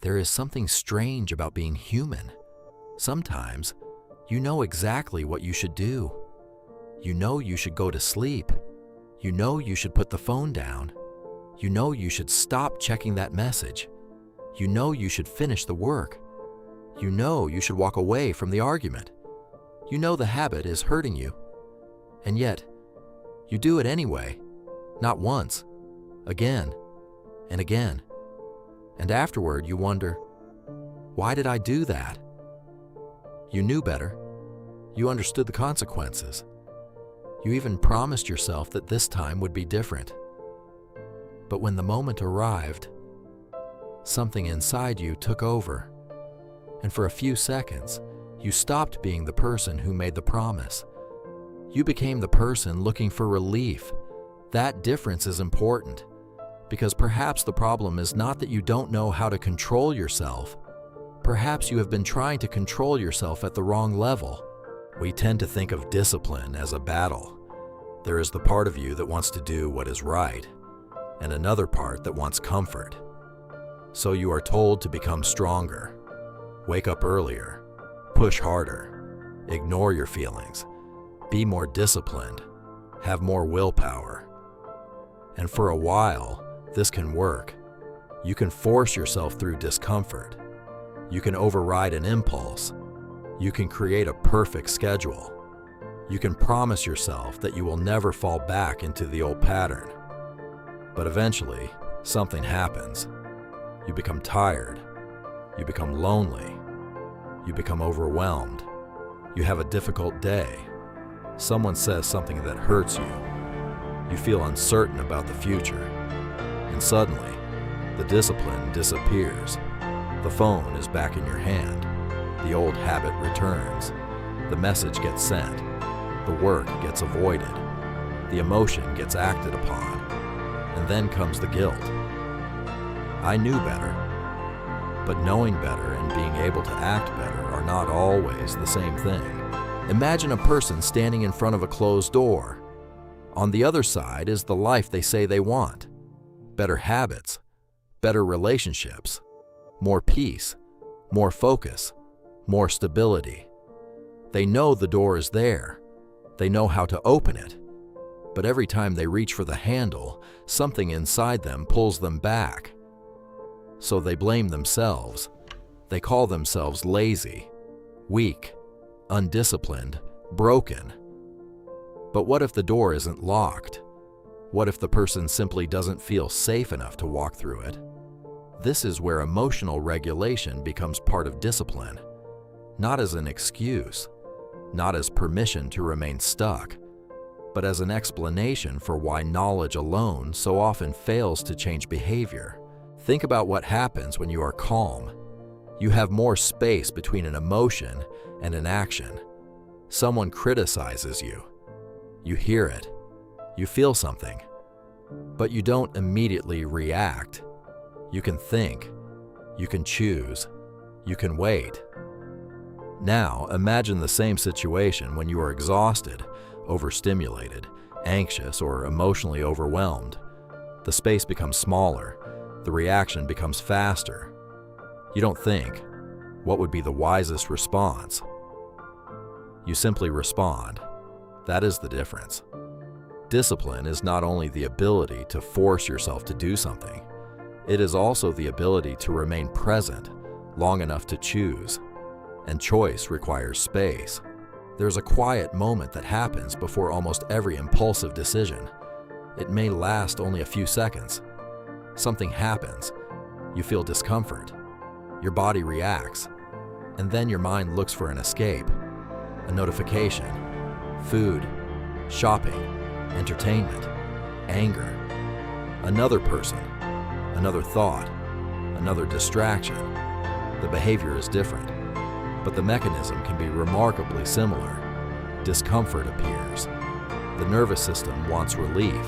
There is something strange about being human. Sometimes, you know exactly what you should do. You know you should go to sleep. You know you should put the phone down. You know you should stop checking that message. You know you should finish the work. You know you should walk away from the argument. You know the habit is hurting you. And yet, you do it anyway. Not once, again, and again. And afterward you wonder, why did I do that? You knew better. You understood the consequences. You even promised yourself that this time would be different. But when the moment arrived, something inside you took over. And for a few seconds, you stopped being the person who made the promise. You became the person looking for relief. That difference is important, because perhaps the problem is not that you don't know how to control yourself. Perhaps you have been trying to control yourself at the wrong level. We tend to think of discipline as a battle. There is the part of you that wants to do what is right, and another part that wants comfort. So you are told to become stronger, wake up earlier, push harder, ignore your feelings, be more disciplined, have more willpower. And for a while, this can work. You can force yourself through discomfort. You can override an impulse. You can create a perfect schedule. You can promise yourself that you will never fall back into the old pattern. But eventually, something happens. You become tired. You become lonely. You become overwhelmed. You have a difficult day. Someone says something that hurts you. You feel uncertain about the future. And suddenly, the discipline disappears. The phone is back in your hand. The old habit returns. The message gets sent. The work gets avoided. The emotion gets acted upon. And then comes the guilt. I knew better. But knowing better and being able to act better are not always the same thing. Imagine a person standing in front of a closed door. On the other side is the life they say they want. Better habits, better relationships, more peace, more focus, more stability. They know the door is there. They know how to open it. But every time they reach for the handle, something inside them pulls them back. So they blame themselves. They call themselves lazy, weak, undisciplined, broken. But what if the door isn't locked? What if the person simply doesn't feel safe enough to walk through it? This is where emotional regulation becomes part of discipline, not as an excuse, not as permission to remain stuck, but as an explanation for why knowledge alone so often fails to change behavior. Think about what happens when you are calm. You have more space between an emotion and an action. Someone criticizes you. You hear it. You feel something. But you don't immediately react. You can think. You can choose. You can wait. Now, imagine the same situation when you are exhausted, overstimulated, anxious, or emotionally overwhelmed. The space becomes smaller. The reaction becomes faster. You don't think, what would be the wisest response? You simply respond. That is the difference. Discipline is not only the ability to force yourself to do something, it is also the ability to remain present long enough to choose. And choice requires space. There's a quiet moment that happens before almost every impulsive decision. It may last only a few seconds. Something happens. You feel discomfort. Your body reacts. And then your mind looks for an escape, a notification, food, shopping, entertainment, anger, another person, another thought, another distraction. The behavior is different, but the mechanism can be remarkably similar. Discomfort appears. The nervous system wants relief.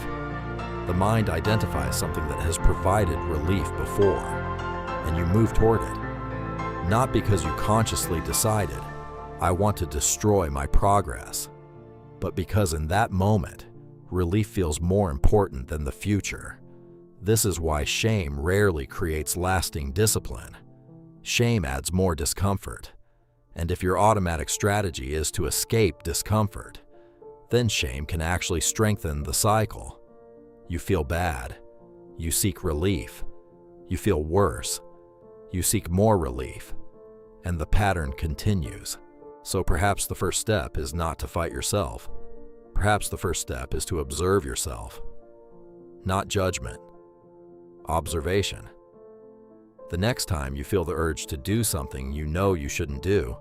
The mind identifies something that has provided relief before, and you move toward it. Not because you consciously decided, I want to destroy my progress, but because in that moment, relief feels more important than the future. This is why shame rarely creates lasting discipline. Shame adds more discomfort. And if your automatic strategy is to escape discomfort, then shame can actually strengthen the cycle. You feel bad. You seek relief. You feel worse. You seek more relief. And the pattern continues. So perhaps the first step is not to fight yourself. Perhaps the first step is to observe yourself. Not judgment. Observation. The next time you feel the urge to do something you know you shouldn't do,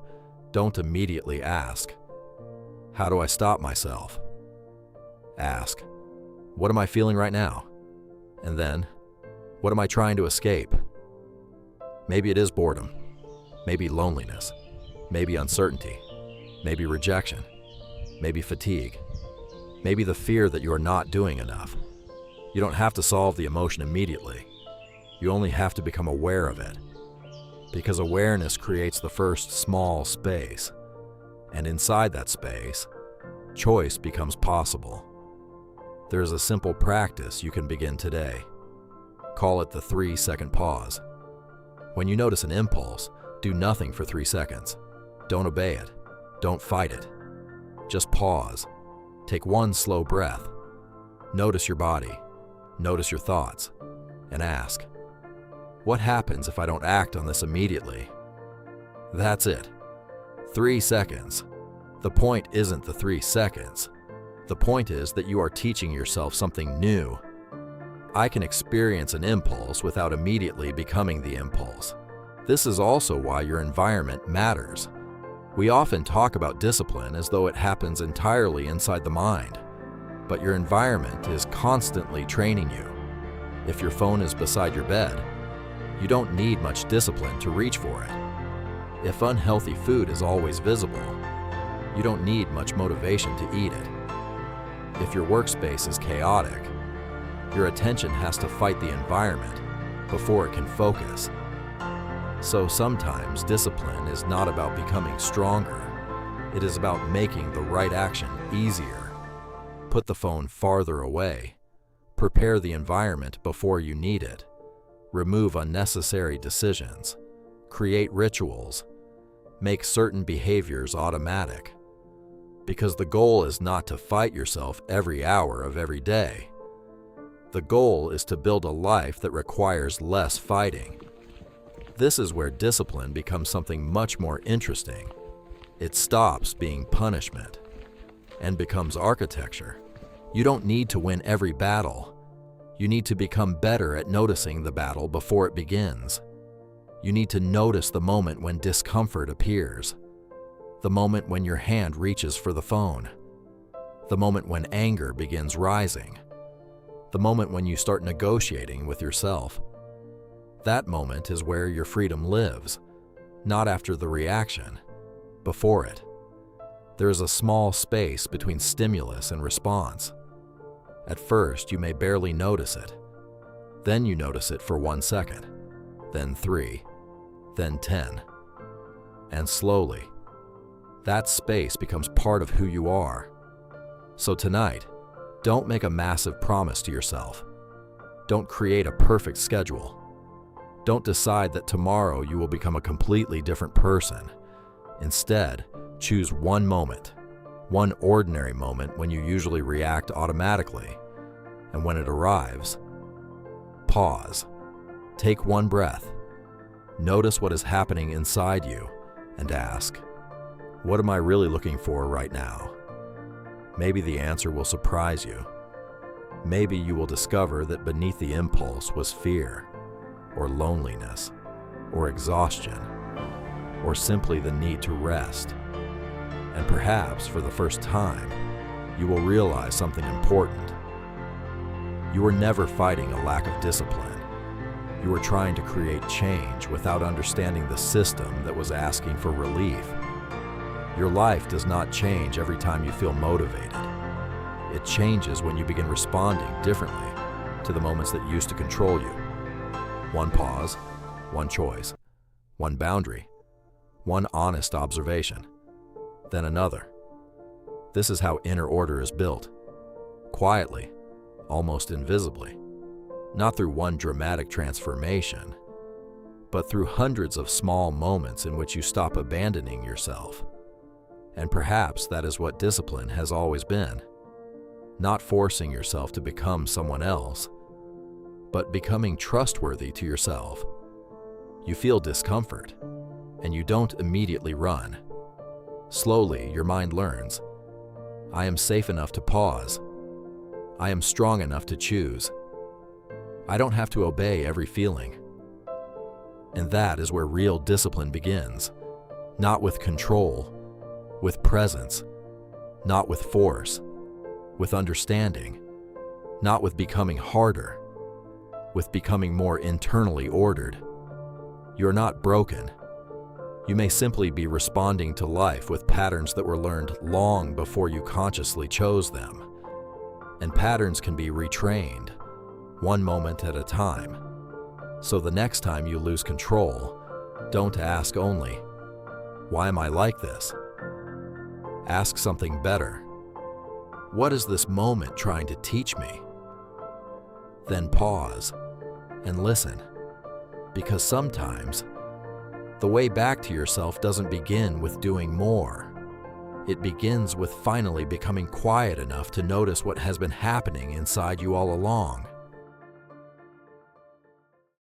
don't immediately ask, "How do I stop myself?" Ask, "What am I feeling right now?" And then, "What am I trying to escape?" Maybe it is boredom, maybe loneliness, maybe uncertainty, maybe rejection, maybe fatigue, maybe the fear that you are not doing enough. You don't have to solve the emotion immediately. You only have to become aware of it. Because awareness creates the first small space. And inside that space, choice becomes possible. There is a simple practice you can begin today. Call it the 3-second pause. When you notice an impulse, do nothing for 3 seconds. Don't obey it. Don't fight it. Just pause. Take one slow breath. Notice your body. Notice your thoughts. And ask, what happens if I don't act on this immediately? That's it. 3 seconds. The point isn't the 3 seconds. The point is that you are teaching yourself something new. I can experience an impulse without immediately becoming the impulse. This is also why your environment matters. We often talk about discipline as though it happens entirely inside the mind. But your environment is constantly training you. If your phone is beside your bed, you don't need much discipline to reach for it. If unhealthy food is always visible, you don't need much motivation to eat it. If your workspace is chaotic, your attention has to fight the environment before it can focus. So sometimes discipline is not about becoming stronger. It is about making the right action easier. Put the phone farther away. Prepare the environment before you need it. Remove unnecessary decisions. Create rituals. Make certain behaviors automatic. Because the goal is not to fight yourself every hour of every day. The goal is to build a life that requires less fighting. This is where discipline becomes something much more interesting. It stops being punishment and becomes architecture. You don't need to win every battle. You need to become better at noticing the battle before it begins. You need to notice the moment when discomfort appears, the moment when your hand reaches for the phone, the moment when anger begins rising, the moment when you start negotiating with yourself. That moment is where your freedom lives, not after the reaction, before it. There is a small space between stimulus and response. At first, you may barely notice it. Then you notice it for 1 second, then 3, then 10. And slowly, that space becomes part of who you are. So tonight, don't make a massive promise to yourself. Don't create a perfect schedule. Don't decide that tomorrow you will become a completely different person. Instead, choose one moment, one ordinary moment when you usually react automatically. And when it arrives, pause. Take one breath. Notice what is happening inside you and ask, what am I really looking for right now? Maybe the answer will surprise you. Maybe you will discover that beneath the impulse was fear, or loneliness, or exhaustion, or simply the need to rest. And perhaps for the first time, you will realize something important. You are never fighting a lack of discipline. You are trying to create change without understanding the system that was asking for relief. Your life does not change every time you feel motivated. It changes when you begin responding differently to the moments that used to control you. One pause, one choice, one boundary, one honest observation, then another. This is how inner order is built. Quietly, almost invisibly. Not through one dramatic transformation, but through hundreds of small moments in which you stop abandoning yourself. And perhaps that is what discipline has always been. Not forcing yourself to become someone else, but becoming trustworthy to yourself. You feel discomfort, and you don't immediately run. Slowly, your mind learns, I am safe enough to pause. I am strong enough to choose. I don't have to obey every feeling. And that is where real discipline begins. Not with control, with presence. Not with force, with understanding. Not with becoming harder, with becoming more internally ordered. You're not broken. You may simply be responding to life with patterns that were learned long before you consciously chose them. And patterns can be retrained, one moment at a time. So the next time you lose control, don't ask only, why am I like this? Ask something better. What is this moment trying to teach me? Then pause and listen, because sometimes the way back to yourself doesn't begin with doing more. It begins with finally becoming quiet enough to notice what has been happening inside you all along.